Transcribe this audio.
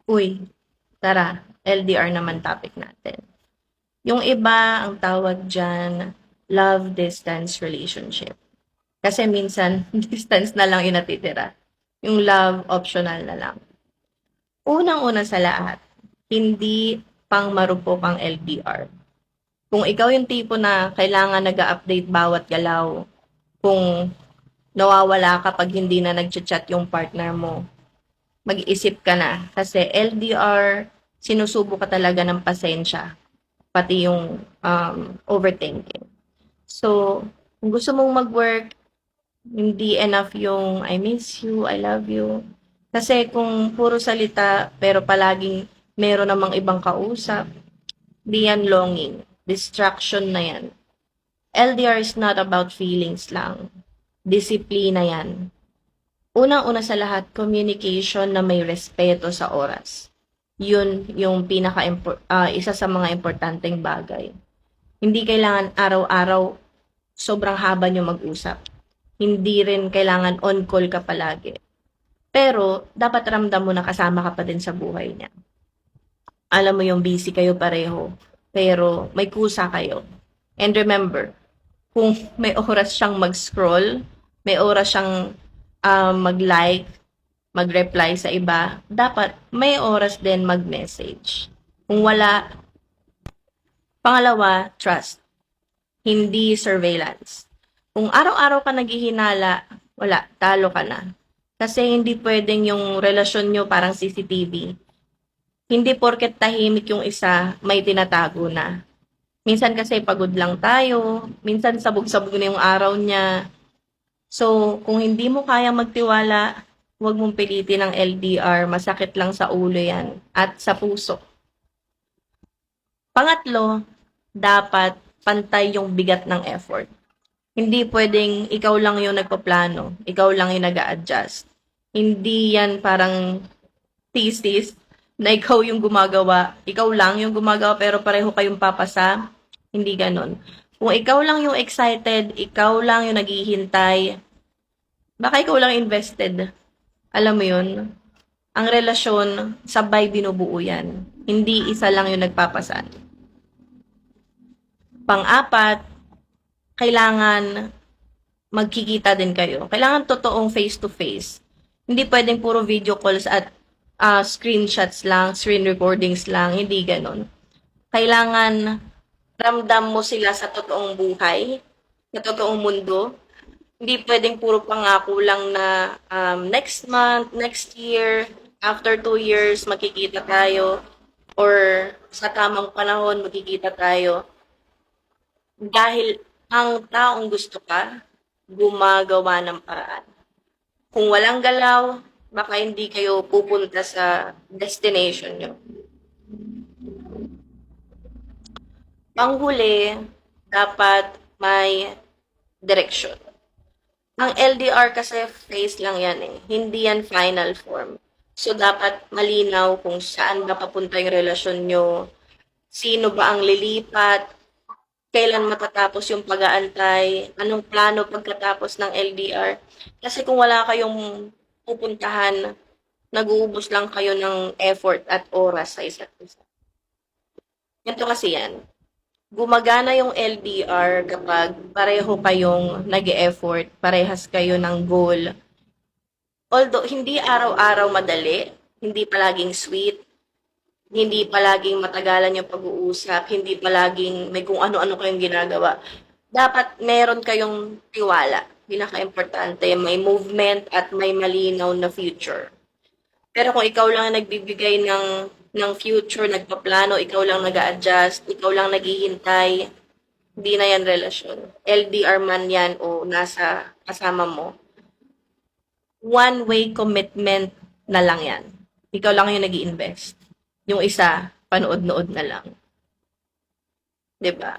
Uy, tara, LDR naman topic natin. Yung iba, ang tawag dyan, love distance relationship. Kasi minsan, distance na lang yung natitira. Yung love, optional na lang. Unang-una sa lahat, hindi pang marupok ang LDR. Kung ikaw yung tipo na kailangan nag-update bawat galaw, kung nawawala ka pag hindi na nag-chat yung partner mo, mag-iisip ka na. Kasi LDR, sinusubo ka talaga ng pasensya, pati yung overthinking. So, kung gusto mong mag-work, hindi enough yung I miss you, I love you. Kasi kung puro salita, pero palaging meron namang ibang kausap, di yan longing. Distraction na yan. LDR is not about feelings lang. Disiplina yan. Unang-una sa lahat, communication na may respeto sa oras. Yun yung isa sa mga importanteng bagay. Hindi kailangan araw-araw sobrang haba nyo mag-usap. Hindi rin kailangan on-call ka palagi. Pero, dapat ramdam mo na kasama ka pa din sa buhay niya. Alam mo yung busy kayo pareho, pero may kusa kayo. And remember, kung may oras siyang mag-scroll, may oras siyang mag-like, mag-reply sa iba, dapat may oras din mag-message. Kung wala, pangalawa, trust. Hindi surveillance. Kung araw-araw ka naghihinala, wala, talo ka na. Kasi hindi pwedeng yung relasyon nyo parang CCTV. Hindi porket tahimik yung isa, may tinatago na. Minsan kasi pagod lang tayo, minsan sabog-sabog na yung araw niya. So, kung hindi mo kaya magtiwala, huwag mong pilitin ang LDR, masakit lang sa ulo yan at sa puso. Pangatlo, dapat pantay yung bigat ng effort. Hindi pwedeng ikaw lang yung nagpaplano, ikaw lang yung nag-a-adjust. Hindi yan parang thesis na ikaw yung gumagawa, ikaw lang yung gumagawa pero pareho kayong papasa. Hindi ganon. Kung ikaw lang yung excited, ikaw lang yung naghihintay, baka ikaw lang invested. Alam mo yun? Ang relasyon, sabay binubuo yan. Hindi isa lang yung nagpapasan. Pang-apat, kailangan magkikita din kayo. Kailangan totoong face-to-face. Hindi pwedeng puro video calls at screenshots lang, screen recordings lang. Hindi ganon. Kailangan ramdam mo sila sa totoong buhay, sa totoong mundo. Hindi pwedeng puro pangako lang na next month, next year, after 2 years, makikita tayo. Or sa tamang panahon, makikita tayo. Dahil ang taong gusto ka, gumagawa ng paraan. Kung walang galaw, baka hindi kayo pupunta sa destination nyo. Panghuli, dapat may direksyon. Ang LDR kasi phase lang yan eh. Hindi yan final form. So, dapat malinaw kung saan ba papunta yung relasyon nyo, sino ba ang lilipat, kailan matatapos yung pag-aantay, anong plano pagkatapos ng LDR. Kasi kung wala kayong pupuntahan, nag-uubos lang kayo ng effort at oras sa isa't isa. Ganito kasi yan. Gumagana yung LDR kapag pareho kayong nag-e-effort, parehas kayo ng goal. Although, hindi araw-araw madali, hindi palaging sweet, hindi palaging matagalan yung pag-uusap, hindi palaging may kung ano-ano kayong ginagawa. Dapat meron kayong tiwala. Pinaka-importante, may movement at may malinaw na future. Pero kung ikaw lang ang nagbibigay ng future, nagpaplano, ikaw lang nag-a-adjust, ikaw lang naghihintay, hindi na yan relasyon. LDR man yan o nasa kasama mo. One-way commitment na lang yan. Ikaw lang yung nag invest. Yung isa, panood-nood na lang. 'Di ba?